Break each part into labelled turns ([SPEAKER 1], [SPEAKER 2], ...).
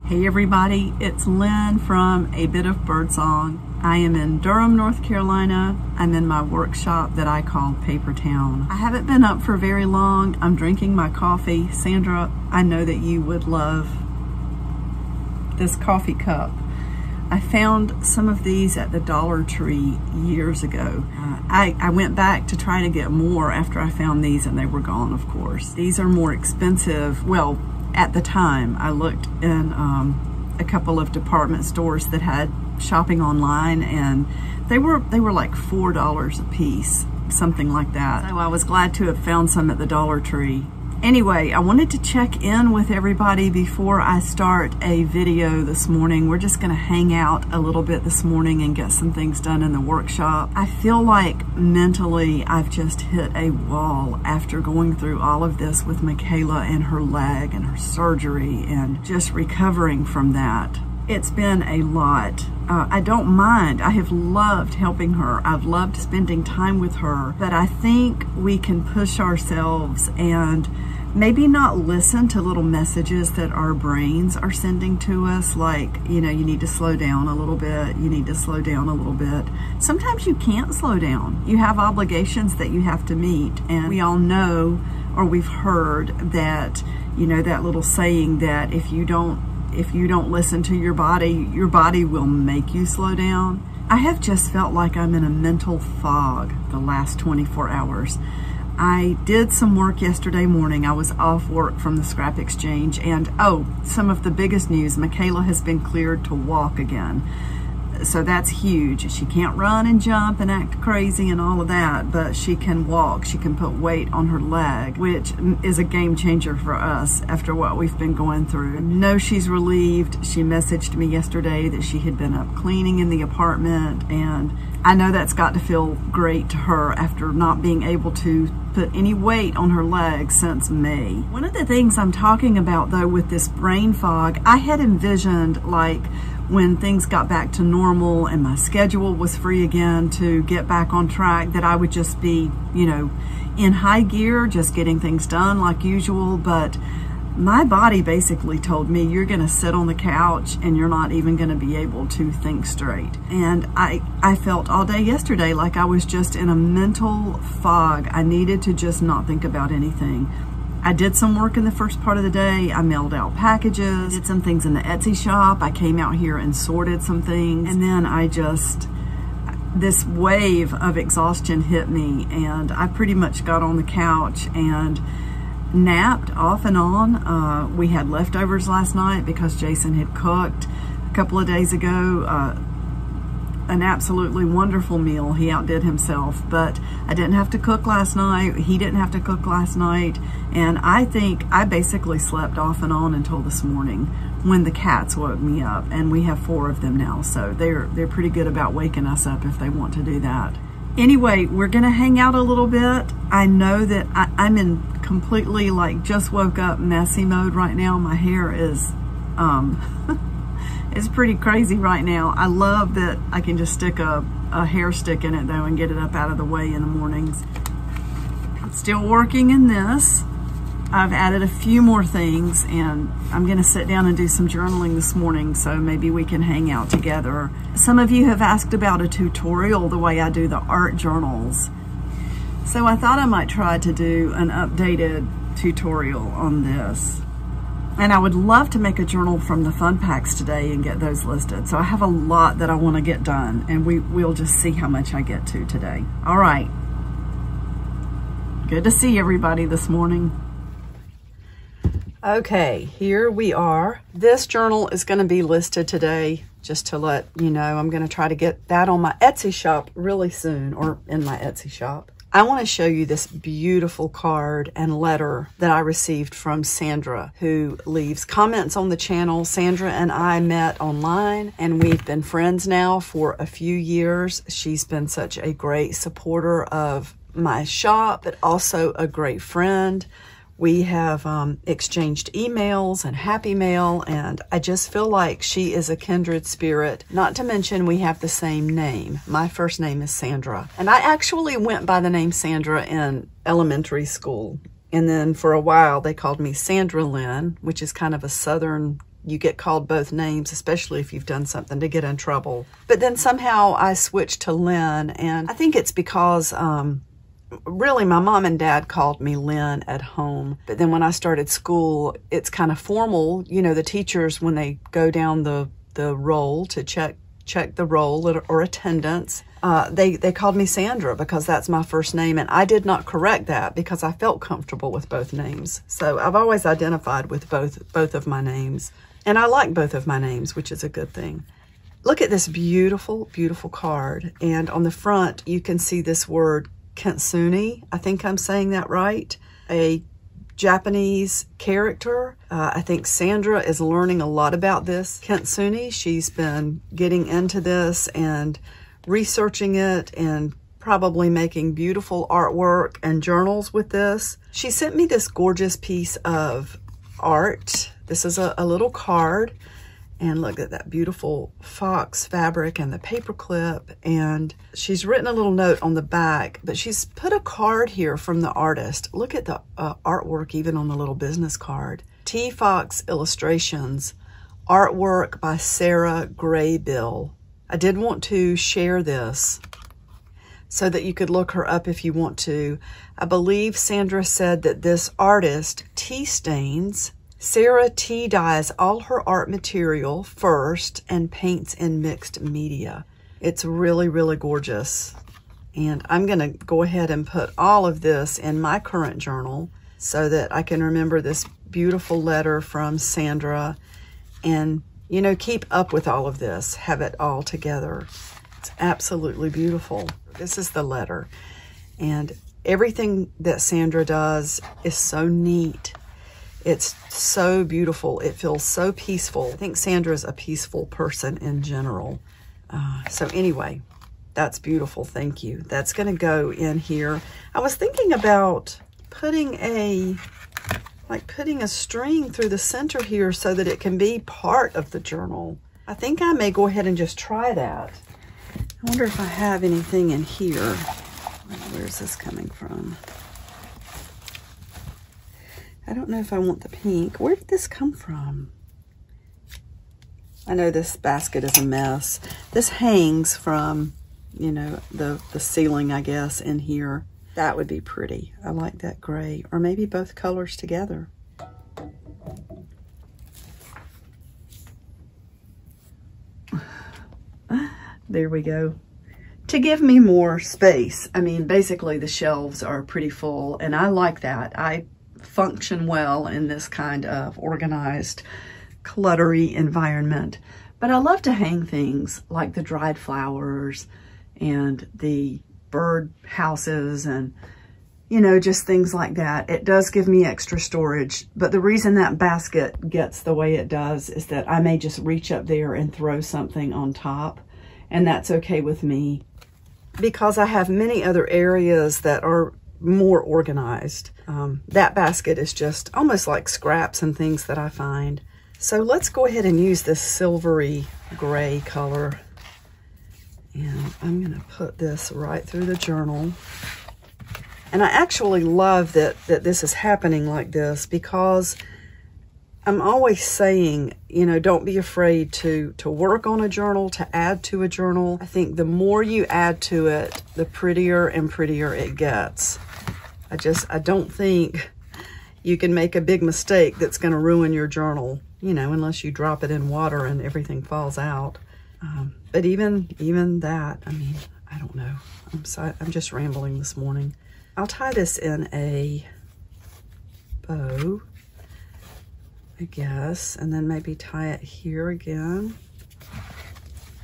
[SPEAKER 1] Hey everybody, it's Lynn from A Bit of Birdsong. I am in Durham, North Carolina. I'm in my workshop that I call Papertown. I haven't been up for very long. I'm drinking my coffee. Sandra, I know that you would love this coffee cup. I found some of these at the Dollar Tree years ago. I went back to try to get more after I found these and they were gone, of course. These are more expensive. Well, at the time, I looked in a couple of department stores that had shopping online, and they were like $4 a piece, something like that. So I was glad to have found some at the Dollar Tree. Anyway, I wanted to check in with everybody before I start a video this morning. We're just gonna hang out a little bit this morning and get some things done in the workshop. I feel like mentally I've just hit a wall after going through all of this with Michaela and her leg and her surgery and just recovering from that. It's been a lot. I don't mind. I have loved helping her. I've loved spending time with her, but I think we can push ourselves and maybe not listen to little messages that our brains are sending to us, like, you know, you need to slow down a little bit, you need to slow down a little bit. Sometimes you can't slow down. You have obligations that you have to meet, and we all know, or we've heard that, you know, that little saying that if you don't listen to your body will make you slow down. I have just felt like I'm in a mental fog the last 24 hours. I did some work yesterday morning. I was off work from the scrap exchange, and some of the biggest news, Michaela has been cleared to walk again. So that's huge. She can't run and jump and act crazy and all of that, but she can walk. She can put weight on her leg, which is a game changer for us after what we've been going through. I know she's relieved. She messaged me yesterday that she had been up cleaning in the apartment, and I know that's got to feel great to her after not being able to put any weight on her legs since May. One of the things I'm talking about though with this brain fog, I had envisioned, like, when things got back to normal and my schedule was free again to get back on track, that I would just be, you know, in high gear, just getting things done like usual. But my body basically told me, you're gonna sit on the couch and you're not even gonna be able to think straight. And I felt all day yesterday like I was just in a mental fog. I needed to just not think about anything. I did some work in the first part of the day. I mailed out packages, did some things in the Etsy shop. I came out here and sorted some things. And then this wave of exhaustion hit me, and I pretty much got on the couch and napped off and on. We had leftovers last night because Jason had cooked a couple of days ago. An absolutely wonderful meal. He outdid himself, but I didn't have to cook last night. He didn't have to cook last night. And I think I basically slept off and on until this morning when the cats woke me up, and we have 4 of them now. So they're pretty good about waking us up if they want to do that. Anyway, we're gonna hang out a little bit. I know that I'm in completely, like, just woke up messy mode right now. My hair is, it's pretty crazy right now. I love that I can just stick a hair stick in it though and get it up out of the way in the mornings. I'm still working in this. I've added a few more things, and I'm gonna sit down and do some journaling this morning, so maybe we can hang out together. Some of you have asked about a tutorial, the way I do the art journals. So I thought I might try to do an updated tutorial on this. And I would love to make a journal from the fun packs today and get those listed. So I have a lot that I want to get done, and we'll just see how much I get to today. All right. Good to see everybody this morning. Okay, here we are. This journal is going to be listed today, just to let you know. I'm going to try to get that on my Etsy shop really soon, or in my Etsy shop. I want to show you this beautiful card and letter that I received from Sandra, who leaves comments on the channel. Sandra and I met online, and we've been friends now for a few years. She's been such a great supporter of my shop, but also a great friend. We have exchanged emails and happy mail, and I just feel like she is a kindred spirit. Not to mention we have the same name. My first name is Sandra, and I actually went by the name Sandra in elementary school. And then for a while they called me Sandra Lynn, which is kind of a Southern you get called both names, especially if you've done something to get in trouble. But then somehow I switched to Lynn, and I think it's because really my mom and dad called me Lynn at home. But then when I started school, it's kind of formal. You know, the teachers, when they go down the roll to check the roll or attendance, they called me Sandra because that's my first name, and I did not correct that because I felt comfortable with both names. So I've always identified with both of my names, and I like both of my names, which is a good thing. Look at this beautiful, beautiful card, and on the front you can see this word Kitsune. I think I'm saying that right. A Japanese character. I think Sandra is learning a lot about this Kitsune. She's been getting into this and researching it and probably making beautiful artwork and journals with this. She sent me this gorgeous piece of art. This is a little card, and look at that beautiful fox fabric and the paper clip, and she's written a little note on the back, but she's put a card here from the artist. Look at the artwork even on the little business card. T. Fox Illustrations, artwork by Sarah Graybill. I did want to share this so that you could look her up if you want to. I believe Sandra said that this artist tea stains. Sarah tea dyes all her art material first and paints in mixed media. It's really, really gorgeous. And I'm going to go ahead and put all of this in my current journal so that I can remember this beautiful letter from Sandra and, you know, keep up with all of this, have it all together. It's absolutely beautiful. This is the letter. And everything that Sandra does is so neat. It's so beautiful. It feels so peaceful. I think Sandra's a peaceful person in general. So anyway, that's beautiful. Thank you. That's going to go in here. I was thinking about putting a string through the center here so that it can be part of the journal. I think I may go ahead and just try that. I wonder if I have anything in here. Where's this coming from? I don't know if I want the pink. Where did this come from? I know this basket is a mess. This hangs from, you know, the ceiling, I guess, in here. That would be pretty. I like that gray, or maybe both colors together. There we go. To give me more space. I mean, basically the shelves are pretty full, and I like that. I function well in this kind of organized, cluttery environment. But I love to hang things like the dried flowers and the bird houses and, you know, just things like that. It does give me extra storage, but the reason that basket gets the way it does is that I may just reach up there and throw something on top, and that's okay with me because I have many other areas that are more organized. That basket is just almost like scraps and things that I find. So let's go ahead and use this silvery gray color. And I'm going to put this right through the journal. And I actually love that this is happening like this because I'm always saying, you know, don't be afraid to work on a journal, to add to a journal. I think the more you add to it, the prettier and prettier it gets. I don't think you can make a big mistake that's going to ruin your journal, you know, unless you drop it in water and everything falls out. But even that, I mean, I don't know. I'm just rambling this morning. I'll tie this in a bow, I guess, and then maybe tie it here again.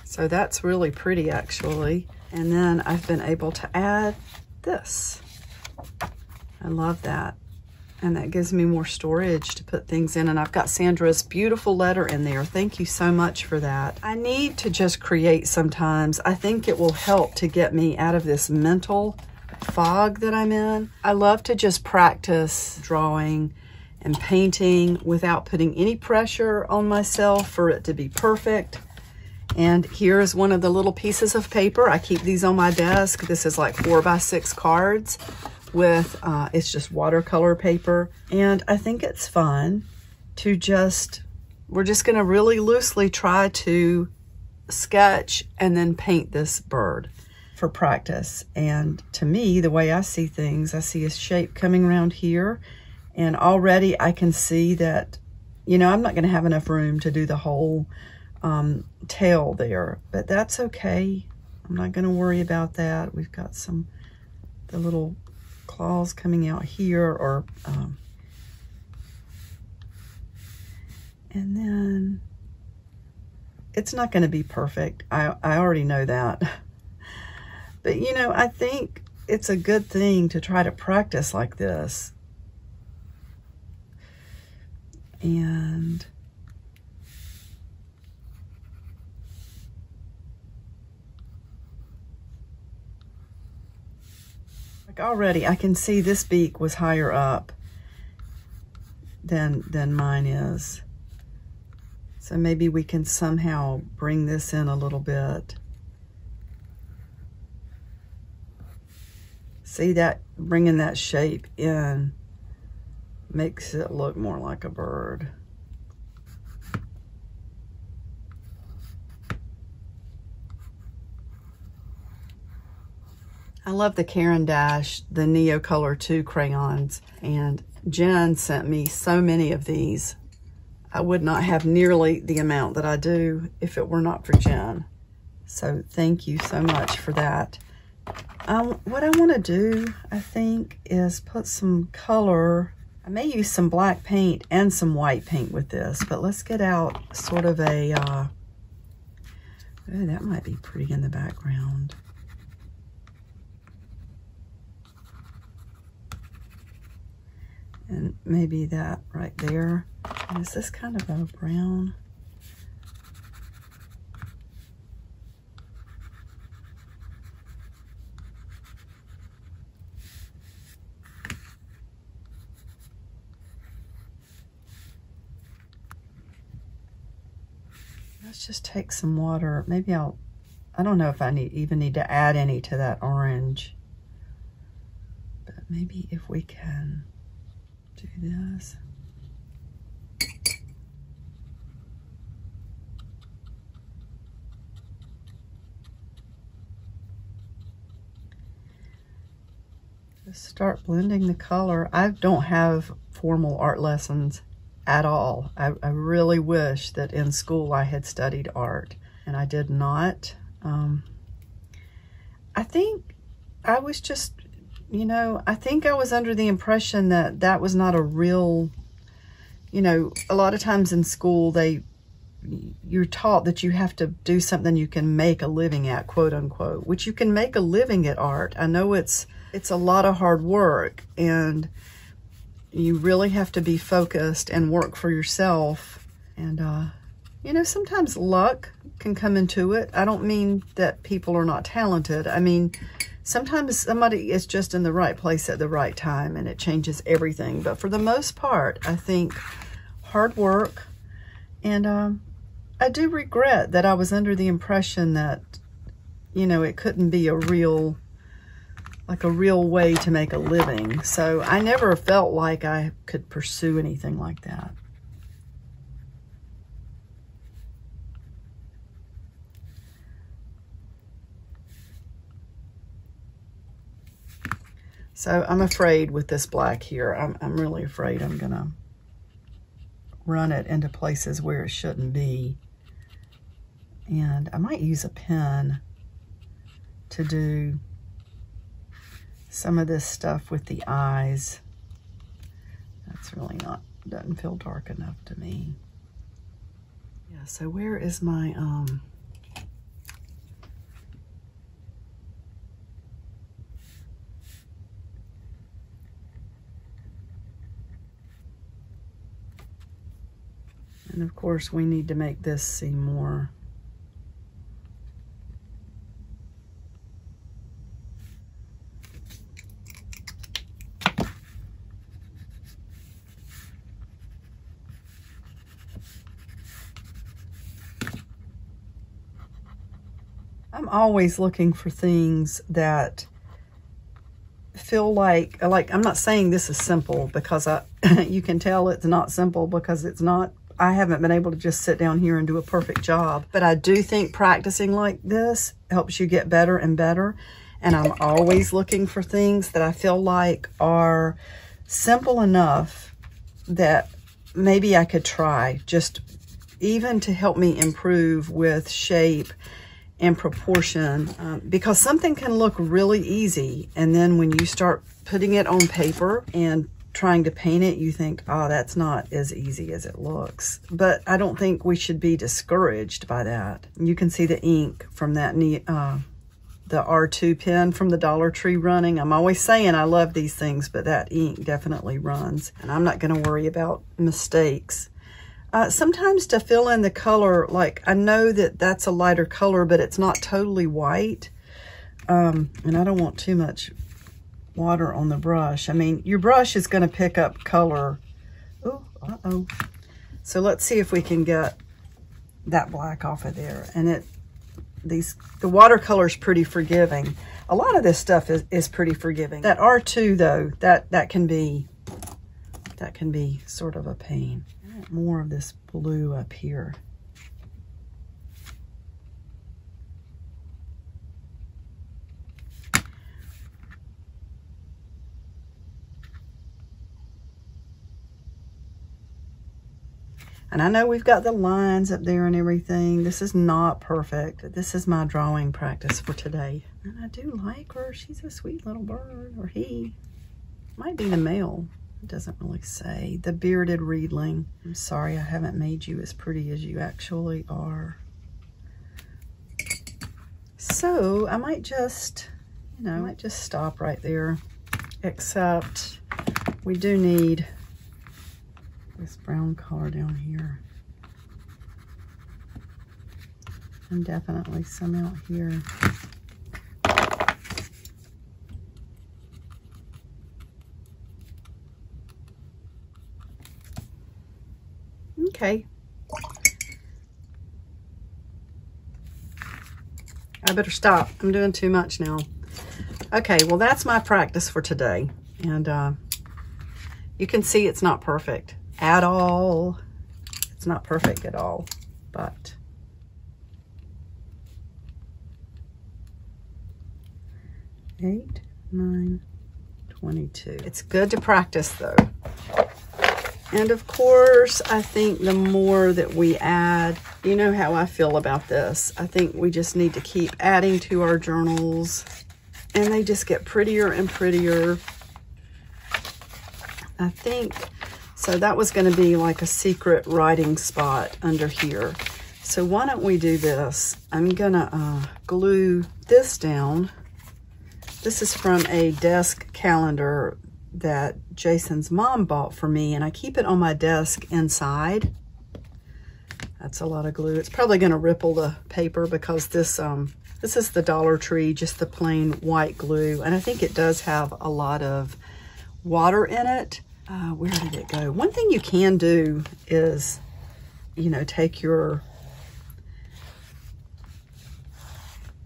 [SPEAKER 1] So that's really pretty, actually. And then I've been able to add this. I love that. And that gives me more storage to put things in. And I've got Sandra's beautiful letter in there. Thank you so much for that. I need to just create sometimes. I think it will help to get me out of this mental fog that I'm in. I love to just practice drawing and painting without putting any pressure on myself for it to be perfect. And here is one of the little pieces of paper. I keep these on my desk. This is like 4x6 cards with, it's just watercolor paper. And I think it's fun to just we're just gonna really loosely try to sketch and then paint this bird for practice. And to me, the way I see things, I see a shape coming around here, and already I can see that, you know, I'm not gonna have enough room to do the whole tail there, but that's okay. I'm not gonna worry about that. We've got the little claws coming out here, or and then it's not going to be perfect. I already know that. But you know, I think it's a good thing to try to practice like this. And like already I can see this beak was higher up than mine is. So maybe we can somehow bring this in a little bit. See that, bringing that shape in makes it look more like a bird. I love the Caran d'Ache, the Neo Color 2 crayons, and Jen sent me so many of these. I would not have nearly the amount that I do if it were not for Jen. So thank you so much for that. What I want to do, I think, is put some color. I may use some black paint and some white paint with this, but let's get out sort of a, oh, that might be pretty in the background. And maybe that right there. And is this kind of a brown? Let's just take some water. Maybe I don't know if I even need to add any to that orange. But maybe if we can do this. Just start blending the color. I don't have formal art lessons at all. I really wish that in school I had studied art, and I did not. I think I was just, you know, I think I was under the impression that that was not a real, you know, a lot of times in school you're taught that you have to do something you can make a living at, quote unquote, which you can make a living at art. I know it's a lot of hard work, and you really have to be focused and work for yourself. And, you know, sometimes luck can come into it. I don't mean that people are not talented. I mean, sometimes somebody is just in the right place at the right time and it changes everything. But for the most part, I think hard work. And I do regret that I was under the impression that, you know, it couldn't be a real way to make a living. So I never felt like I could pursue anything like that. So I'm afraid with this black here, I'm really afraid I'm gonna run it into places where it shouldn't be. And I might use a pen to do some of this stuff with the eyes. That's really doesn't feel dark enough to me. Yeah, so where is my, and of course we need to make this seem more I'm always looking for things that feel like I'm not saying this is simple, because you can tell it's not simple because it's not. I haven't been able to just sit down here and do a perfect job. But I do think practicing like this helps you get better and better. And I'm always looking for things that I feel like are simple enough that maybe I could try, just even to help me improve with shape and proportion, because something can look really easy, and then when you start putting it on paper and trying to paint it, you think, oh, that's not as easy as it looks. But I don't think we should be discouraged by that. You can see the ink from that the R2 pen from the Dollar Tree running. I'm always saying I love these things, but that ink definitely runs, and I'm not going to worry about mistakes. Sometimes to fill in the color, like I know that that's a lighter color, but it's not totally white. And I don't want too much water on the brush. I mean, your brush is going to pick up color. Oh, uh-oh. So let's see if we can get that black off of there. And the watercolor is pretty forgiving. A lot of this stuff is pretty forgiving. That R2 though, that can be sort of a pain. More of this blue up here. And I know we've got the lines up there and everything. This is not perfect. This is my drawing practice for today. And I do like her. She's a sweet little bird, or he. Might be the male. It doesn't really say. The bearded reedling. I'm sorry I haven't made you as pretty as you actually are. So I might just, stop right there. Except we do need this brown color down here. And definitely some out here. Okay. I better stop. I'm doing too much now. Okay, well that's my practice for today. And you can see it's not perfect at all. It's not perfect at all, but 8, 9, 22. It's good to practice though. And of course, I think the more that we add, you know how I feel about this. I think we just need to keep adding to our journals, and they just get prettier and prettier. I think, so that was going to be like a secret writing spot under here. So why don't we do this? I'm going to glue this down. This is from a desk calendar that Jason's mom bought for me, and I keep it on my desk inside. That's a lot of glue. It's probably going to ripple the paper because this is the Dollar Tree, just the plain white glue, and I think it does have a lot of water in it. Where did it go? One thing you can do is, take your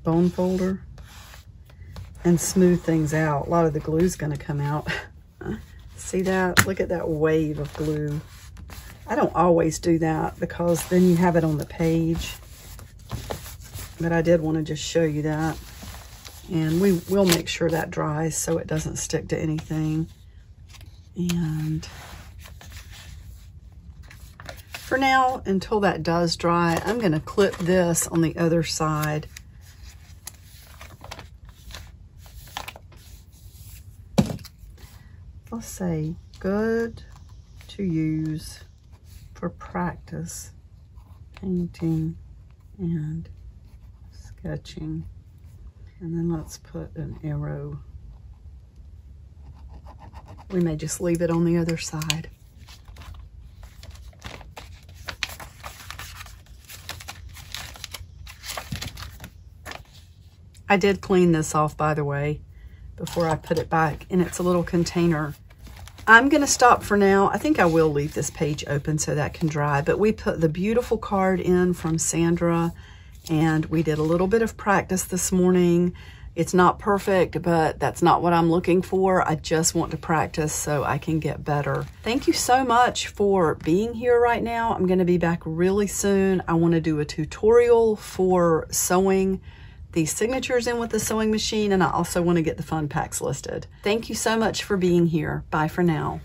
[SPEAKER 1] bone folder and smooth things out. A lot of the glue's going to come out. See that? Look at that wave of glue. I don't always do that because then you have it on the page. But I did want to just show you that. And we will make sure that dries so it doesn't stick to anything. And for now, until that does dry, I'm going to clip this on the other side. Let's say good to use for practice, painting and sketching. And then let's put an arrow. We may just leave it on the other side. I did clean this off, by the way, before I put it back in its little container. I'm going to stop for now. I think I will leave this page open so that can dry, but we put the beautiful card in from Sandra, and we did a little bit of practice this morning. It's not perfect, but that's not what I'm looking for. I just want to practice so I can get better. Thank you so much for being here right now. I'm gonna be back really soon. I wanna do a tutorial for sewing these signatures in with the sewing machine, and I also wanna get the fun packs listed. Thank you so much for being here. Bye for now.